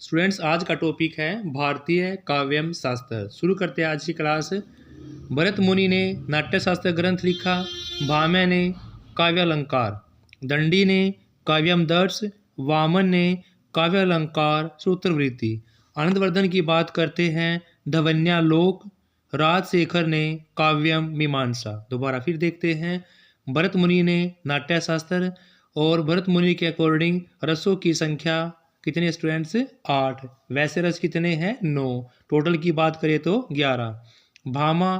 Students, आज का topic है भारतीय काव्यम शास्त्र। शुरू करते हैं आज की क्लास। भरत मुनि ने नाट्य शास्त्र ग्रंथ लिखा, भामह ने काव्यालंकार, दंडी ने काव्यमदर्श, वामन ने काव्यालंकार सूत्रवृत्ति। आनंदवर्धन की बात करते हैं धवन्यालोक, राजशेखर ने काव्यम मीमांसा। दोबारा फिर देखते हैं, भरत मुनि ने नाट्य शास्त्र, और भरत मुनि के अकॉर्डिंग रसों की संख्या कितने स्टूडेंट्स? 8। वैसे रस कितने हैं? 9। टोटल की बात करें तो 11। भामा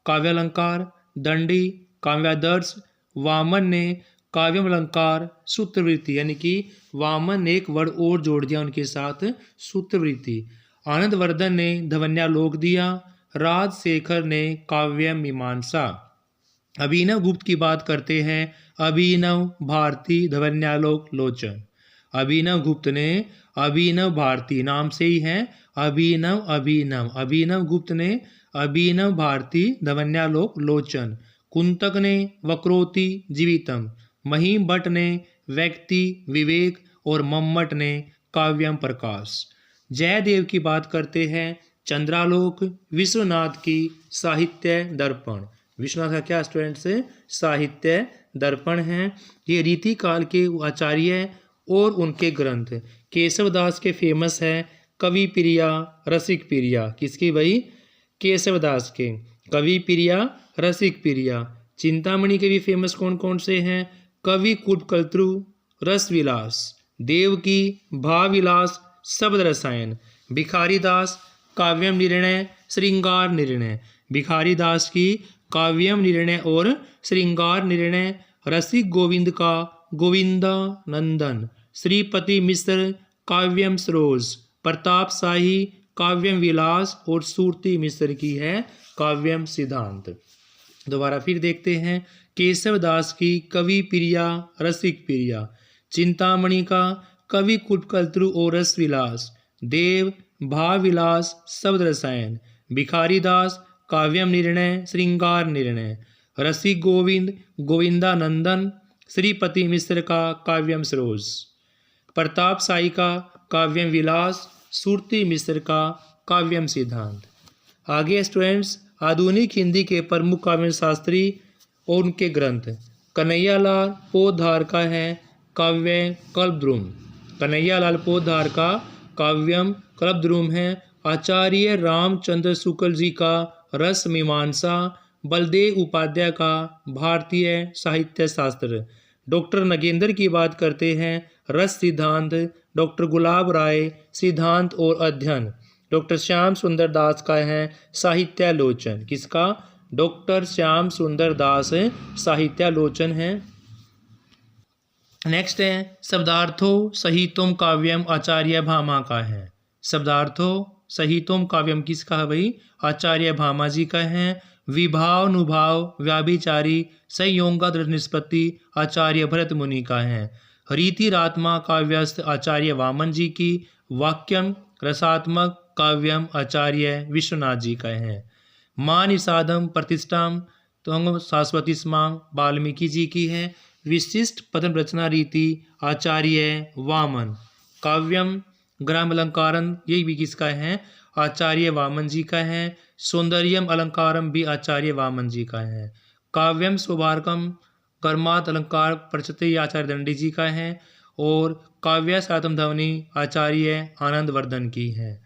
काव्यालंकार, दंडी काव्यादर्श, वामन ने काव्यालंकार सूत्रवृत्ति, यानी कि वामन ने एक वर्ड और जोड़ दिया उनके साथ, सूत्रवृत्ति। आनंदवर्धन ने धवन्यालोक दिया, राजशेखर ने काव्य मीमांसा। अभिनव गुप्त की बात करते हैं, अभिनव भारती धवन्यालोक लोचन। अभिनव गुप्त ने अभिनव भारती, नाम से ही है अभिनव अभिनव गुप्त ने अभिनव भारती धवन्यालोक लोचन। कुंतक ने वक्रोति जीवितम, महीम भट्ट ने व्यक्ति विवेक, और मम्मट ने काव्यम प्रकाश। जयदेव की बात करते हैं, चंद्रालोक। विश्वनाथ की साहित्य दर्पण। विश्वनाथ का क्या स्टूडेंट्स? साहित्य दर्पण है। ये रीति काल के आचार्य और उनके ग्रंथ। केशवदास के फेमस है कवि प्रिया, रसिक प्रिया। किसकी भाई? केशवदास के कवि प्रिया, रसिक प्रिया। चिंतामणि के भी फेमस कौन कौन से हैं? कवि कुटकल्त्रु, रस विलास, देवकी, भाव विलास, शब्द रसायन। भिखारी दास काव्यम निर्णय, श्रृंगार निर्णय। भिखारी दास की काव्यम निर्णय और श्रृंगार निर्णय। रसिक गोविंद का गोविंदा नंदन। श्रीपति मिश्र काव्यम सरोज। प्रताप शाही काव्यम विलास, और सूरती मिश्र की है काव्यम सिद्धांत। दोबारा फिर देखते हैं, केशवदास की कवि प्रिया, रसिक प्रिया। चिंतामणि का कवि कुटकल्त्रु और रस विलास। देव भाव विलास, शब्द रसायन। भिखारी दास काव्यम निर्णय, श्रृंगार निर्णय। रसिक गोविंद गोविंदानंदन। श्रीपति मिश्र का काव्यम सरोज। प्रताप शाही का काव्यम विलास, सूरती मिश्र का काव्यम सिद्धांत। आगे स्टूडेंट्स, आधुनिक हिंदी के प्रमुख काव्य शास्त्री और उनके ग्रंथ। कन्हैयालाल पोद्दार का है काव्य कल्पद्रुम। कन्हैयालाल पोद्दार का काव्यम कल्पद्रुम है। आचार्य रामचंद्र शुक्ल जी का रस मीमांसा। बलदेव उपाध्याय का भारतीय साहित्य शास्त्र। डॉक्टर नगेंद्र की बात करते हैं, रस सिद्धांत। डॉक्टर गुलाब राय सिद्धांत और अध्ययन। डॉक्टर श्याम सुंदर दास का है साहित्यालोचन। किसका? डॉक्टर श्याम सुंदर दास साहित्यालोचन है। नेक्स्ट है शब्दार्थो सहितोम काव्यम, आचार्य भामा का है। शब्दार्थो सहितोम काव्यम किसका है भाई? आचार्य भामा जी का है। विभावानुभाव व्याभिचारी संयोगा दृढ़ निष्पत्ति, आचार्य भरत मुनि का है। रीतिरात्मा काव्यस्थ, आचार्य वामन जी की। वाक्यम रसात्मक काव्यम, आचार्य विश्वनाथ जी का है। मां निषादम प्रतिष्ठाम त्वंग शाश्वतीस्माम, वाल्मीकि जी की है। विशिष्ट पदम रचना रीति, आचार्य वामन। काव्यम ग्राम अलंकारन, ये भी किसका है? आचार्य वामन जी का है। सौंदर्यम अलंकारम भी आचार्य वामन जी का है। काव्यम सौभारकम कर्मात अलंकार प्रचते, आचार्य दंडी जी का है। और काव्य सातम ध्वनि आचार्य आनंदवर्धन की है।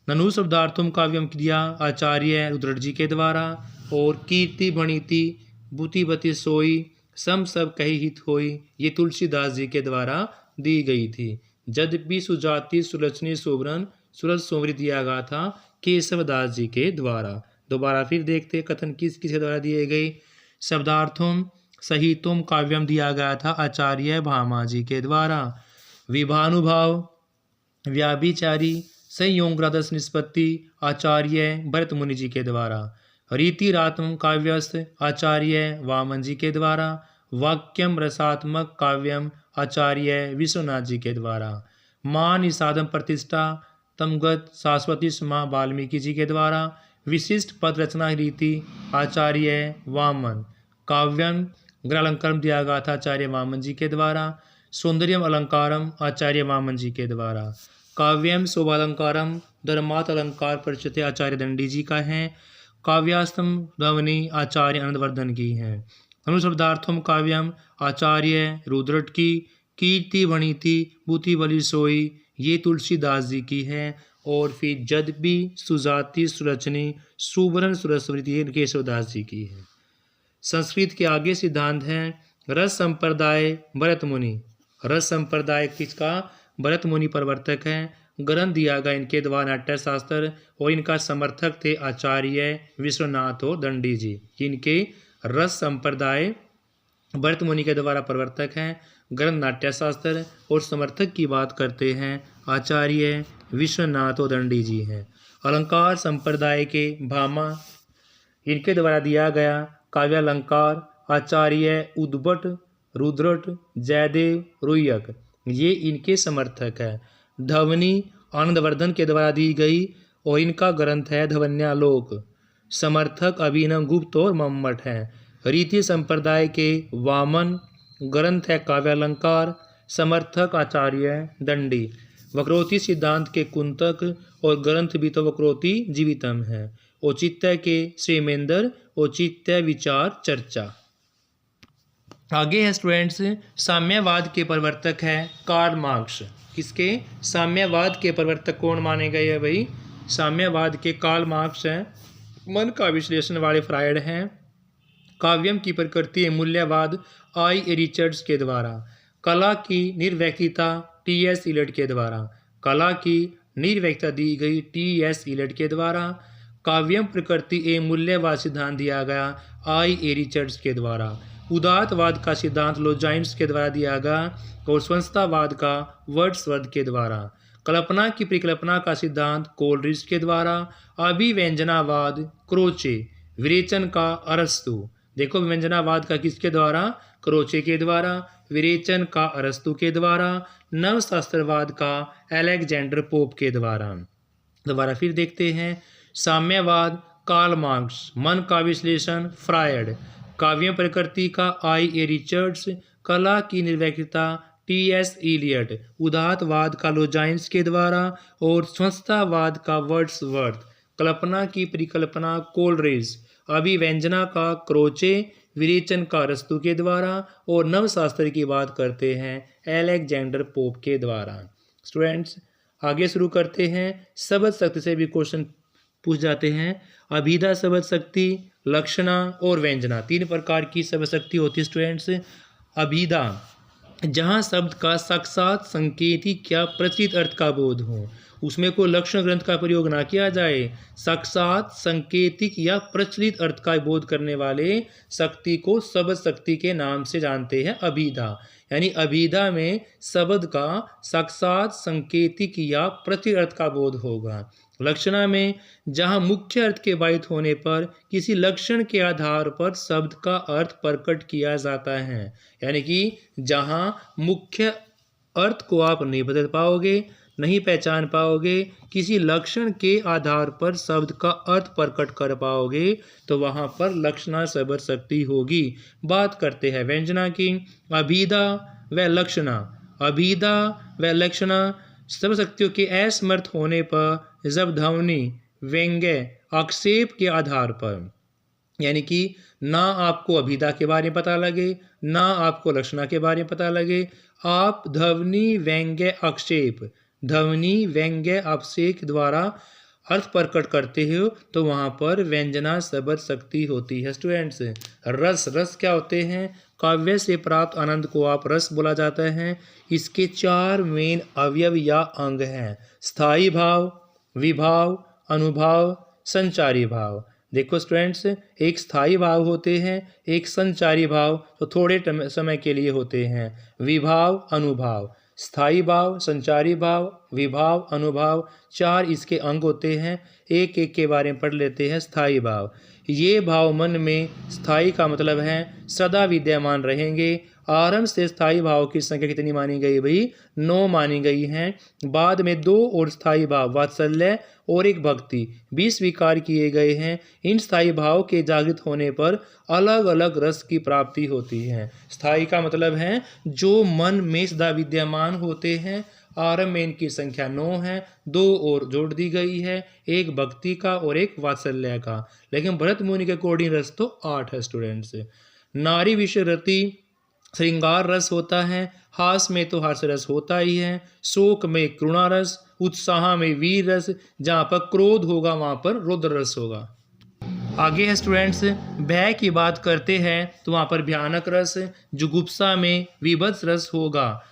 ननु शब्दार्थम काव्यम क्रिया, आचार्य रुद्र जी के द्वारा। और कीर्ति भणिति बुतिबति सोई, सम सब कही हित होई, ये तुलसीदास जी के द्वारा दी गई थी। यद्यपि सुजाति सुलक्षणी सोबरन सूरज सोमरी दिया गया था केशवदास जी के द्वारा। दोबारा फिर देखते कथन किस किसके द्वारा दिए गए। शब्दार्थों सहितोम काव्यम दिया गया था आचार्य भामा जी के द्वारा। विभानुभाव व्याभिचारी संयोगादर्श निष्पत्ति, आचार्य भरत मुनि जी के द्वारा। रीतिरात्मक काव्यस्थ, आचार्य वामन जी के द्वारा। वाक्यम रसात्मक काव्यम, आचार्य विश्वनाथ जी के द्वारा। मां निषादम प्रतिष्ठा तमगत शाश्वती मां, वाल्मीकि जी के द्वारा। विशिष्ट पद रचना रीति, आचार्य वामन। काव्यम ग्रहालंकारम दिया गया था आचार्य वामन जी के द्वारा। सौंदर्यम अलंकारम, आचार्य वामन जी के द्वारा। काव्यम शोभालंकारम धर्मात अलंकार परिचित आचार्य दंडी जी का है। काव्यास्तम ध्वनि आचार्य आनंदवर्धन की है। अनुशब्दार्थम काव्यम आचार्य रुद्रट की। कीर्ति वणिति भूति बलि सोई ये तुलसीदास जी की है। और फिर जदबी सुजाति सुरचनी सुवर्ण सुरस्मृति ये केशवदास जी की है। संस्कृत के आगे सिद्धांत हैं रस संप्रदाय भरत मुनि। रस संप्रदाय किसका? भरत मुनि प्रवर्तक हैं। ग्रंथ दिया गया इनके द्वारा नाट्य शास्त्र और इनका समर्थक थे आचार्य विश्वनाथ और दंडी जी। इनके रस संप्रदाय भरत मुनि के द्वारा प्रवर्तक हैं। ग्रंथ नाट्य शास्त्र और समर्थक की बात करते हैं आचार्य विश्वनाथ और दंडी जी हैं। अलंकार संप्रदाय के भामा इनके द्वारा दिया गया काव्यालंकार आचार्य उद्भट रुद्रट जयदेव रुयक ये इनके समर्थक है। ध्वनि आनंदवर्धन के द्वारा दी गई और इनका ग्रंथ है ध्वन्यालोक। समर्थक अभिनव गुप्त और मम्मट हैं। रीति संप्रदाय के वामन ग्रंथ है काव्यालंकार। समर्थक आचार्य दंडी। वक्रोक्ति सिद्धांत के कुंतक और ग्रंथ भी तो वक्रोक्ति जीवितम है। औचित्य के श्रीमेंद्र औचित्य विचार चर्चा। आगे है स्टूडेंट्स साम्यवाद के प्रवर्तक है कार्ल मार्क्स। किसके? साम्यवाद के प्रवर्तक कौन माने गए हैं भाई? साम्यवाद के कार्ल मार्क्स हैं। मन का विश्लेषण वाले फ्रायड हैं। काव्यम की प्रकृति मूल्यवाद आई रिचर्ड्स के द्वारा। कला की निर्व्यक्तिता टी.एस. इलियट के द्वारा। कला की निर्व्यक्तिता दी गई टी.एस. इलियट के द्वारा। काव्यम प्रकृति एवं मूल्यवाद सिद्धांत दिया गया आई रिचर्ड्स के द्वारा। उदात्तवाद का सिद्धांत लोजाइन्स के द्वारा दिया गया और स्वतंत्रतावाद का वर्ड्सवर्थ के द्वारा। कल्पना की परिकल्पना का सिद्धांत कोलरिज के द्वारा। अभिव्यंजनावाद क्रोचे। विरेचन का अरस्तु। देखो व्यंजनावाद का किसके द्वारा? क्रोचे के द्वारा। विरेचन का अरस्तु के द्वारा। नवशास्त्रवाद का अलेक्जेंडर पोप के द्वारा। दोबारा फिर देखते हैं साम्यवाद कार्ल मार्क्स। मन का विश्लेषण फ्रायड। काव्य प्रकृति का आई रिचर्ड्स। कला की निर्व्यक्तिता टी.एस. इलियट। उदात्तवाद का लोजाइन्स के द्वारा और स्वतंत्रतावाद का वर्ड्सवर्थ। कल्पना की परिकल्पना कोलरिज। अभिव्यंजना का क्रोचे। विरेचन का अरस्तु के द्वारा और नवशास्त्र की बात करते हैं अलेक्जेंडर पोप के द्वारा। स्टूडेंट्स आगे शुरू करते हैं। शब्द शक्ति से भी क्वेश्चन पूछ जाते हैं। अभिधा शब्द शक्ति लक्षणा और व्यंजना तीन प्रकार की शब्द शक्ति होती है स्टूडेंट्स। अभिधा जहाँ शब्द का साक्षात संकेतिक या प्रचलित अर्थ का बोध हो उसमें कोई लक्षण ग्रंथ का प्रयोग ना किया जाए। साक्षात संकेतिक या प्रचलित अर्थ का बोध करने वाले शक्ति को शब्द शक्ति के नाम से जानते हैं अभिधा। यानी अभिधा में शब्द का साक्षात संकेतिक या प्रचलित अर्थ का बोध होगा। लक्षणा में जहाँ मुख्य अर्थ के बाधित होने पर किसी लक्षण के आधार पर शब्द का अर्थ प्रकट किया जाता है। यानी कि जहाँ मुख्य अर्थ को आप नहीं बदल पाओगे नहीं पहचान पाओगे किसी लक्षण के आधार पर शब्द का अर्थ प्रकट कर पाओगे तो वहाँ पर लक्षणा शब्द शक्ति होगी। बात करते हैं व्यंजना की। अभिधा व लक्षणा। अभिधा व लक्षणा शब्द शक्तियों के असमर्थ होने पर जब ध्वनि व्यंग्य आक्षेप के आधार पर यानी कि ना आपको अभिधा के बारे में पता लगे ना आपको लक्षणा के बारे में पता लगे आप ध्वनि व्यंग्य आक्षेप ध्वनि व्यंग्य आक्षेप द्वारा अर्थ प्रकट करते हो तो वहाँ पर व्यंजना शब्द शक्ति होती है। स्टूडेंट्स रस रस क्या होते हैं? काव्य से प्राप्त आनंद को आप रस बोला जाता है। इसके चार मेन अवयव या अंग हैं। स्थायी भाव विभाव अनुभाव संचारी भाव। देखो स्टूडेंट्स एक स्थायी भाव होते हैं एक संचारी भाव तो थोड़े समय के लिए होते हैं। विभाव अनुभाव स्थायी भाव संचारी भाव विभाव अनुभाव चार इसके अंग होते हैं। एक एक के बारे में पढ़ लेते हैं। स्थायी भाव ये भाव मन में स्थायी का मतलब है सदा विद्यमान रहेंगे। आरंभ से स्थायी भाव की संख्या कितनी मानी गई भाई? 9 मानी गई हैं। बाद में 2 और स्थायी भाव वात्सल्य और एक भक्ति 20 स्वीकार किए गए हैं। इन स्थायी भाव के जागृत होने पर अलग अलग रस की प्राप्ति होती है। स्थायी का मतलब है जो मन में सदा विद्यमान होते हैं आरंभ में इनकी संख्या 9 है, 2 और जोड़ दी गई है, एक भक्ति का और एक वात्सल्य का। लेकिन भरत मुनि के अकॉर्डिंग रस तो 8 है स्टूडेंट्स। नारी विषय रति श्रृंगार रस होता है, हास में तो हास्य रस होता ही है, शोक में करुणा रस, उत्साह में वीर रस, जहाँ पर क्रोध होगा वहाँ पर रौद्र रस होगा। आगे है स्टूडेंट्स, भय की बात करते हैं तो वहाँ पर भयानक रस, जुगुप्सा में विभत्स रस होगा,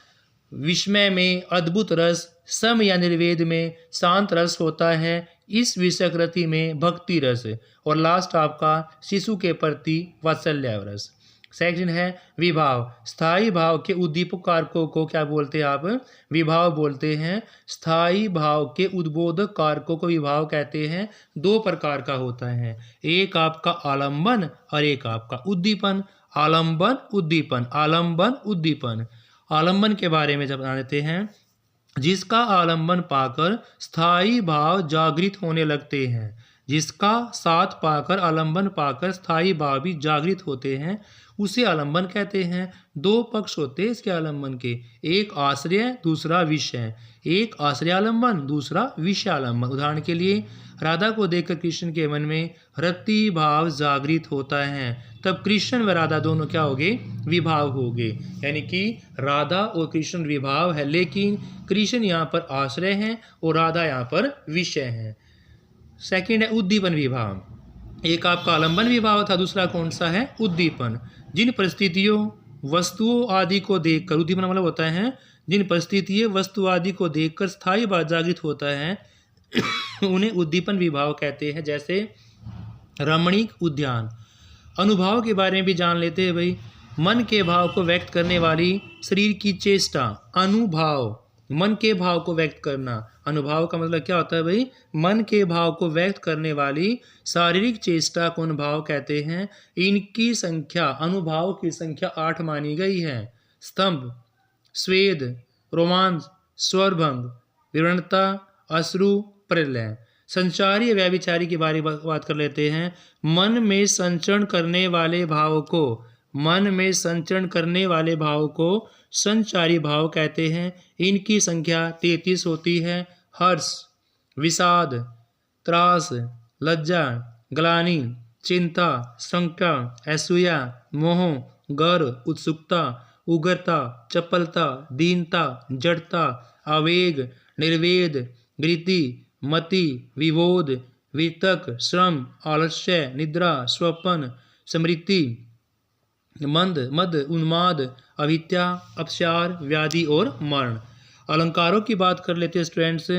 विस्मय में अद्भुत रस, सम या निर्वेद में शांत रस होता है, इस विषय कृति में भक्ति रस, और लास्ट आपका शिशु के प्रति वात्सल्य रस। सेकंड है विभाव। स्थायी भाव के उद्दीपक कारकों को क्या बोलते हैं आप? विभाव बोलते हैं। स्थायी भाव के उद्बोधक कारकों को विभाव कहते हैं। 2 प्रकार का होता है, एक आपका आलंबन और एक आपका उद्दीपन। आलंबन उद्दीपन, आलंबन उद्दीपन। आलंबन के बारे में जब जानते हैं, जिसका आलंबन पाकर स्थायी भाव जागृत होने लगते हैं, जिसका साथ पाकर आलंबन पाकर स्थायी भाव भी जागृत होते हैं, उसे आलंबन कहते हैं। 2 पक्ष होते हैं इसके आलंबन के, एक आश्रय दूसरा विषय। एक आश्रय आलंबन, दूसरा विषय आलंबन। उदाहरण के लिए राधा को देखकर कृष्ण के मन में रति भाव जागृत होता है, तब कृष्ण व राधा दोनों क्या हो गए? विभाव हो गए। यानी कि राधा और कृष्ण विभाव है, लेकिन कृष्ण यहाँ पर आश्रय है और राधा यहाँ पर विषय है। सेकंड है उद्दीपन विभाव। एक आपका आलंबन विभाव था, दूसरा कौन सा है? उद्दीपन। जिन परिस्थितियों वस्तुओं आदि को देखकर, उद्दीपन मतलब होता है जिन परिस्थितियों वस्तु आदि को देखकर स्थायी भाव जागृत होता है उन्हें उद्दीपन विभाव कहते हैं। जैसे रमणीक उद्यान। अनुभाव के बारे में भी जान लेते हैं भाई। मन के भाव को व्यक्त करने वाली शरीर की चेष्टा, अनुभाव। मन के भाव को व्यक्त करना। अनुभाव का मतलब क्या होता है भाई? मन के भाव को व्यक्त करने वाली शारीरिक चेष्टा को अनुभाव कहते हैं। इनकी संख्या, अनुभाव की संख्या 8 मानी गई है। स्तंभ, स्वेद, रोमांच, स्वरभंग, विवरणता, अश्रु, प्रलय। संचारी व्यभिचारी के बारे में बात कर लेते हैं। मन में संचरण करने वाले भाव को, मन में संचरण करने वाले भाव को संचारी भाव कहते हैं। इनकी संख्या 33 होती है। हर्ष, विषाद, त्रास, लज्जा, ग्लानि, चिंता, शंका, असूया, मोह, गर्व, उत्सुकता, उग्रता, चपलता, दीनता, जड़ता, आवेग, निर्वेद, गृति, मति, विबोध, वितक, श्रम, आलस्य, निद्रा, स्वप्न, स्मृति, मद, उन्माद, अविद्या, अपचार, व्याधि और मरण। अलंकारों की बात कर लेते हैं स्टूडेंट्स।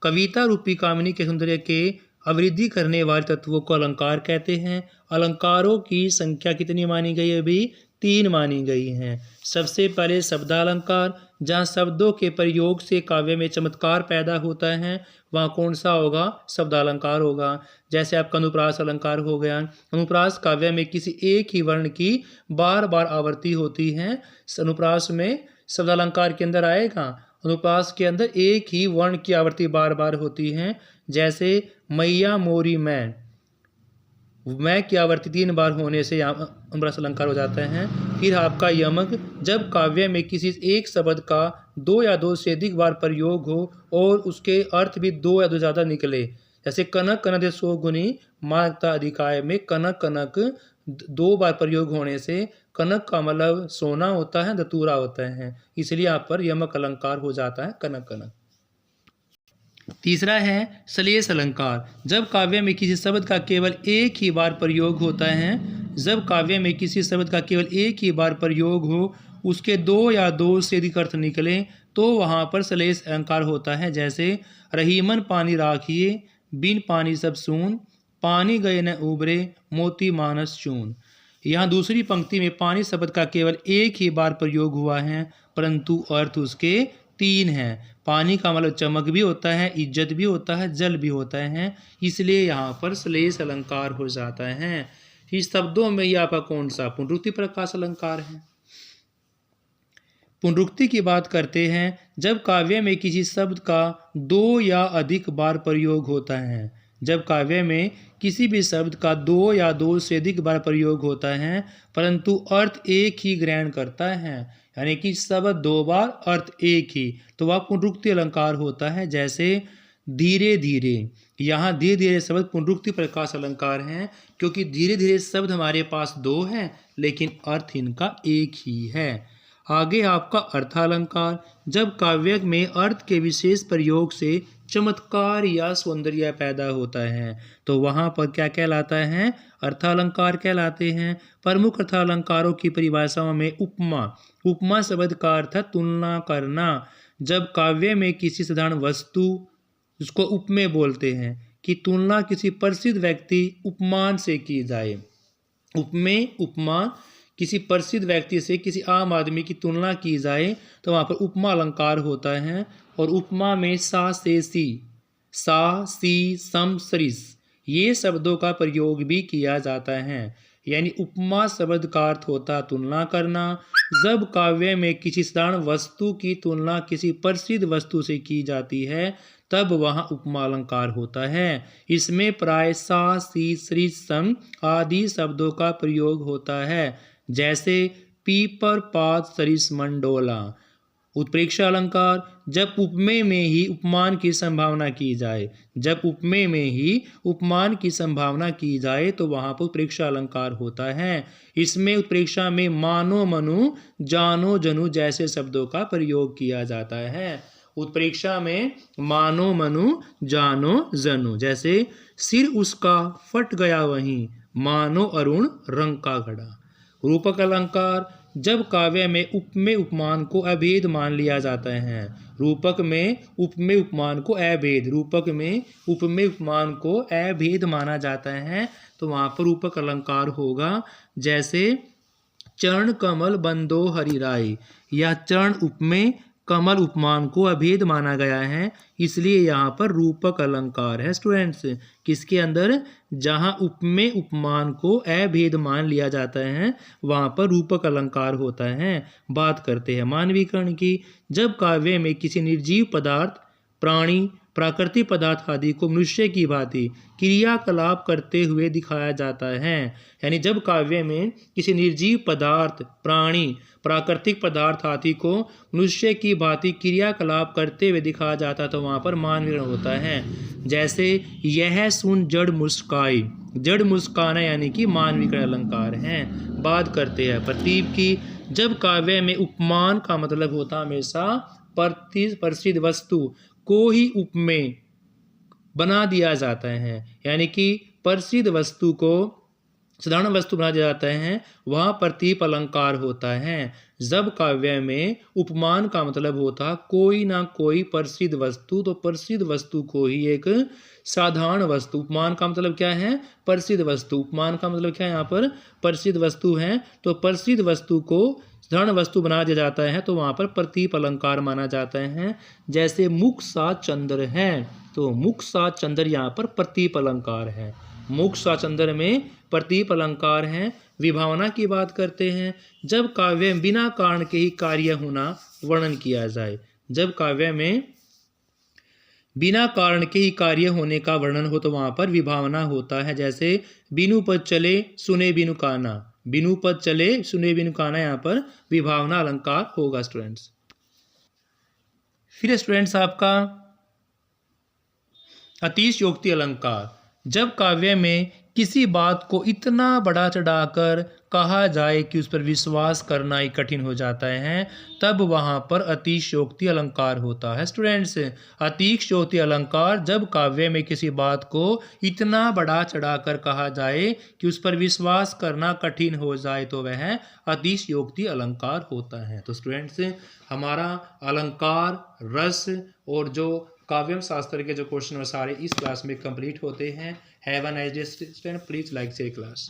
कविता रूपी कामिनी के सौंदर्य के अवृद्धि करने वाले तत्वों को अलंकार कहते हैं। अलंकारों की संख्या कितनी मानी गई है अभी? 3 मानी गई हैं। सबसे पहले शब्दालंकार, जहाँ शब्दों के प्रयोग से काव्य में चमत्कार पैदा होता है, वहाँ कौन सा होगा? शब्दालंकार होगा। जैसे आपका अनुप्रास अलंकार हो गया। अनुप्रास काव्य में किसी एक ही वर्ण की बार बार आवृत्ति होती है। अनुप्रास में शब्दालंकार के अंदर आएगा। अनुप्रास के अंदर एक ही वर्ण की आवृत्ति बार बार होती है। जैसे मैया मोरी मैं की आवृत्ति 3 बार होने से यहाँ अनुप्रास अलंकार हो जाता है। फिर आपका यमक, जब काव्य में किसी एक शब्द का 2 या 2 से अधिक बार प्रयोग हो और उसके अर्थ भी 2 या 2 ज़्यादा निकले। जैसे कनक कनक 100 गुनी मागता अधिकाय में कनक कनक 2 बार प्रयोग होने से कनक का मतलब सोना होता है, धतूरा होता है, इसलिए यहाँ पर यमक अलंकार हो जाता है कनक कनक। तीसरा है श्लेष अलंकार। जब काव्य में किसी शब्द का केवल एक ही बार प्रयोग होता है, जब काव्य में किसी शब्द का केवल एक ही बार प्रयोग हो, उसके 2 या 2 से अधिक अर्थ निकले, तो वहाँ पर श्लेष अलंकार होता है। जैसे रहीमन पानी राखिए, बिन पानी सब सून, पानी गए न उबरे, मोती मानस चून। यहाँ दूसरी पंक्ति में पानी शब्द का केवल एक ही बार प्रयोग हुआ है, परंतु अर्थ उसके 3 हैं। पानी का मतलब चमक भी होता है, इज्जत भी होता है, जल भी होता है, इसलिए यहाँ पर श्लेष अलंकार हो जाता है। इस शब्दों में यह आपका कौन सा? पुनरुक्ति प्रकाश अलंकार है। पुनरुक्ति की बात करते हैं, जब काव्य में किसी शब्द का 2 या अधिक बार प्रयोग होता है, जब काव्य में किसी भी शब्द का 2 या 2 से अधिक बार प्रयोग होता है, परंतु अर्थ एक ही ग्रहण करता है। यानी कि शब्द दो बार अर्थ एक ही, तो वह पुनरुक्ति अलंकार होता है। जैसे धीरे धीरे, यहाँ धीरे धीरे शब्द पुनरुक्ति प्रकाश अलंकार हैं, क्योंकि धीरे धीरे शब्द हमारे पास दो हैं लेकिन अर्थ इनका एक ही है। आगे आपका अर्थालंकार, जब काव्य में अर्थ के विशेष प्रयोग से चमत्कार या सौंदर्य पैदा होता है तो वहाँ पर क्या कहलाता है? अर्थालंकार कहलाते हैं। प्रमुख अर्थालंकारों की परिभाषाओं में उपमा, उपमा शब्द का अर्थ है तुलना करना। जब काव्य में किसी साधारण वस्तु, जिसको उपमेय बोलते हैं, कि तुलना किसी प्रसिद्ध व्यक्ति उपमान से की जाए, उपमेय उपमा किसी प्रसिद्ध व्यक्ति से किसी आम आदमी की तुलना की जाए तो वहाँ पर उपमा अलंकार होता है। और उपमा में सा से सी, सा सी सम सरिस, ये शब्दों का प्रयोग भी किया जाता है। यानी उपमा शब्द का अर्थ होता तुलना करना। जब काव्य में किसी साधारण वस्तु की तुलना किसी प्रसिद्ध वस्तु से की जाती है तब वहाँ उपमा अलंकार होता है। इसमें प्राय सा सी सरिस सम आदि शब्दों का प्रयोग होता है। जैसे पीपर पात सरिस मंडोला। उत्प्रेक्षा अलंकार, जब उपमेय में ही उपमान की संभावना की जाए, जब उपमेय में ही उपमान की संभावना की जाए तो वहाँ पर उत्प्रेक्षा अलंकार होता है। इसमें उत्प्रेक्षा में मानो मनु जानो जनु जैसे शब्दों का प्रयोग किया जाता है। उत्प्रेक्षा में मानो मनु जानो जनु, जैसे सिर उसका फट गया वहीं, मानो अरुण रंग का घड़ा। रूपक अलंकार, जब काव्य में उपमेय उपमान को अभेद मान लिया जाता है, रूपक में उपमेय उपमान को अभेद, रूपक में उपमेय उपमान को अभेद माना जाता है तो वहाँ पर रूपक अलंकार होगा। जैसे चरण कमल बंदो हरिराय, या चरण उपमेय कमल उपमान को अभेद माना गया है, इसलिए यहाँ पर रूपक अलंकार है स्टूडेंट्स। किसके अंदर? जहाँ उपमेय उपमान को अभेद मान लिया जाता है वहाँ पर रूपक अलंकार होता है। बात करते हैं मानवीकरण की, जब काव्य में किसी निर्जीव पदार्थ, प्राणी, प्राकृतिक पदार्थ आदि को मनुष्य की भांति क्रियाकलाप करते हुए दिखाया जाता है, यानी जब काव्य में किसी निर्जीव पदार्थ, प्राणी, प्राकृतिक पदार्थ आदि को मनुष्य की भांति क्रियाकलाप करते हुए दिखाया जाता है तो वहाँ पर मानवीकरण होता है। जैसे यह सुन जड़ मुस्काई, जड़ मुस्काना यानी कि मानवीकरण अलंकार है। बात करते हैं प्रतीप की, जब काव्य में उपमान का मतलब होता हमेशा प्रसिद्ध वस्तु को ही उपमेय बना दिया जाता है, यानी कि प्रसिद्ध वस्तु को साधारण वस्तु बना दिया जाता है, वहाँ प्रतीप अलंकार होता है। जब काव्य में उपमान का मतलब होता कोई ना कोई प्रसिद्ध वस्तु, तो प्रसिद्ध वस्तु को ही एक साधारण वस्तु, उपमान का मतलब क्या है? प्रसिद्ध वस्तु। उपमान का मतलब क्या है? यहाँ पर प्रसिद्ध वस्तु है, तो प्रसिद्ध वस्तु को साधारण वस्तु बना दिया जाता है तो वहाँ पर प्रतीप अलंकार माना जाता है। जैसे मुख सा चंद्र है, तो मुख सा चंद्र यहाँ पर प्रतीप अलंकार है, मुख सा चंद्र में प्रतीप अलंकार है। विभावना की बात करते हैं, जब काव्य में बिना कारण के ही कार्य होना वर्णन किया जाए, जब काव्य में बिना कारण के ही कार्य होने का वर्णन हो तो वहाँ पर विभावना होता है। जैसे बिनु पद चले सुने बिनु काना, बिनु पद चले सुने बिनु काना, यहाँ पर विभावना अलंकार होगा स्टूडेंट्स। फिर स्टूडेंट्स आपका अतिशयोक्ति अलंकार, जब काव्य में किसी बात को इतना बड़ा चढ़ाकर कहा जाए कि उस पर विश्वास करना ही कठिन हो जाता है तब वहाँ पर अतिशयोक्ति अलंकार होता है स्टूडेंट्स। अतिशयोक्ति अलंकार, जब काव्य में किसी बात को इतना बड़ा चढ़ाकर कहा जाए कि उस पर विश्वास करना कठिन हो जाए तो वह अतिशयोक्ति अलंकार होता है। तो स्टूडेंट्स हमारा अलंकार, रस और जो काव्यम शास्त्र के जो क्वेश्चन सारे इस क्लास में कंप्लीट होते हैं। Have a nice day student, please like share class.